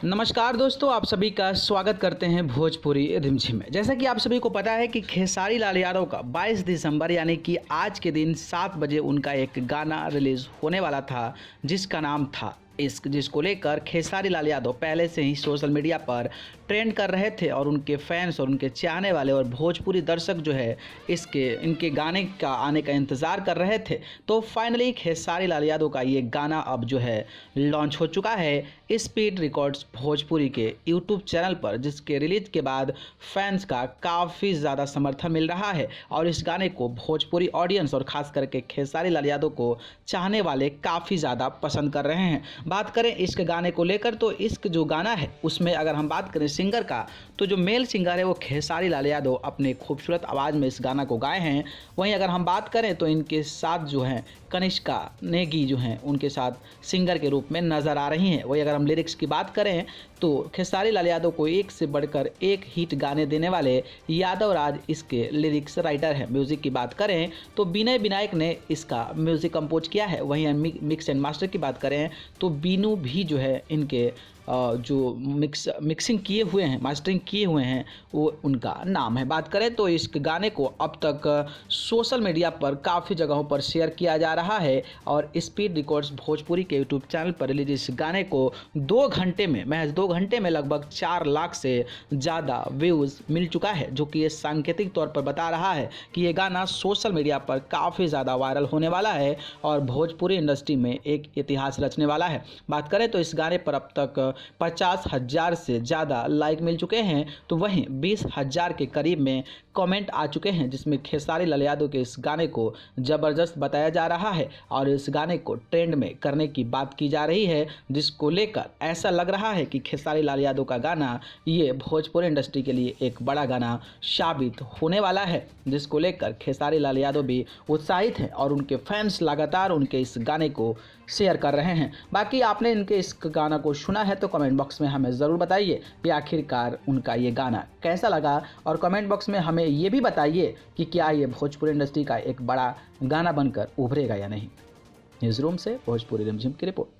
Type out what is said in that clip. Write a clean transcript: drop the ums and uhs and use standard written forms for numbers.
नमस्कार दोस्तों, आप सभी का स्वागत करते हैं भोजपुरी रिमझिम में। जैसा कि आप सभी को पता है कि खेसारी लाल यादव का 22 दिसंबर यानी कि आज के दिन 7 बजे उनका एक गाना रिलीज़ होने वाला था, जिसका नाम था इश्क, जिसको लेकर खेसारी लाल यादव पहले से ही सोशल मीडिया पर ट्रेंड कर रहे थे और उनके फैंस और उनके चाहने वाले और भोजपुरी दर्शक जो है इनके गाने का आने का इंतज़ार कर रहे थे। तो फाइनली खेसारी लाल यादव का ये गाना अब जो है लॉन्च हो चुका है स्पीड रिकॉर्ड्स भोजपुरी के यूट्यूब चैनल पर, जिसके रिलीज के बाद फैंस का काफ़ी ज़्यादा समर्थन मिल रहा है और इस गाने को भोजपुरी ऑडियंस और ख़ास करके खेसारी लाल यादव को चाहने वाले काफ़ी ज़्यादा पसंद कर रहे हैं। बात करें इश्क गाने को लेकर, तो इश्क जो गाना है उसमें अगर हम बात करें सिंगर का, तो जो मेल सिंगर है वो खेसारी लाल यादव अपने खूबसूरत आवाज़ में इस गाना को गाए हैं। वहीं अगर हम बात करें तो इनके साथ जो हैं कनिष्का नेगी जो हैं उनके साथ सिंगर के रूप में नज़र आ रही हैं। वहीं अगर हम लिरिक्स की बात करें तो खेसारी लाल यादव को एक से बढ़कर एक हिट गाने देने वाले यादव राज इसके लिरिक्स राइटर हैं। म्यूज़िक की बात करें तो विनय विनायक ने इसका म्यूज़िक कंपोज किया है। वहीं मिक्स एंड मास्टर की बात करें तो बीनू भी जो है इनके जो मिक्सिंग किए हुए हैं, मास्टरिंग किए हुए हैं, वो उनका नाम है। बात करें तो इस गाने को अब तक सोशल मीडिया पर काफ़ी जगहों पर शेयर किया जा रहा है और स्पीड रिकॉर्ड्स भोजपुरी के यूट्यूब चैनल पर रिलीज इस गाने को 2 घंटे में, महज 2 घंटे में लगभग 4 लाख से ज़्यादा व्यूज़ मिल चुका है, जो कि ये सांकेतिक तौर पर बता रहा है कि ये गाना सोशल मीडिया पर काफ़ी ज़्यादा वायरल होने वाला है और भोजपुरी इंडस्ट्री में एक इतिहास रचने वाला है। बात करें तो इस गाने पर अब तक 50,000 से ज़्यादा लाइक मिल चुके हैं, तो वहीं 20,000 के करीब में कमेंट आ चुके हैं, जिसमें खेसारी लाल यादव के इस गाने को ज़बरदस्त बताया जा रहा है और इस गाने को ट्रेंड में करने की बात की जा रही है, जिसको लेकर ऐसा लग रहा है कि खेसारी लाल यादव का गाना ये भोजपुरी इंडस्ट्री के लिए एक बड़ा गाना साबित होने वाला है, जिसको लेकर खेसारी लाल यादव भी उत्साहित हैं और उनके फैंस लगातार उनके इस गाने को शेयर कर रहे हैं। बाकी आपने इनके इस गाना को सुना है तो कमेंट बॉक्स में हमें ज़रूर बताइए कि आखिरकार उनका ये गाना कैसा लगा, और कमेंट बॉक्स में हमें ये भी बताइए कि क्या ये भोजपुरी इंडस्ट्री का एक बड़ा गाना बनकर उभरेगा या नहीं। न्यूज़ रूम से भोजपुरी रिमझिम की रिपोर्ट।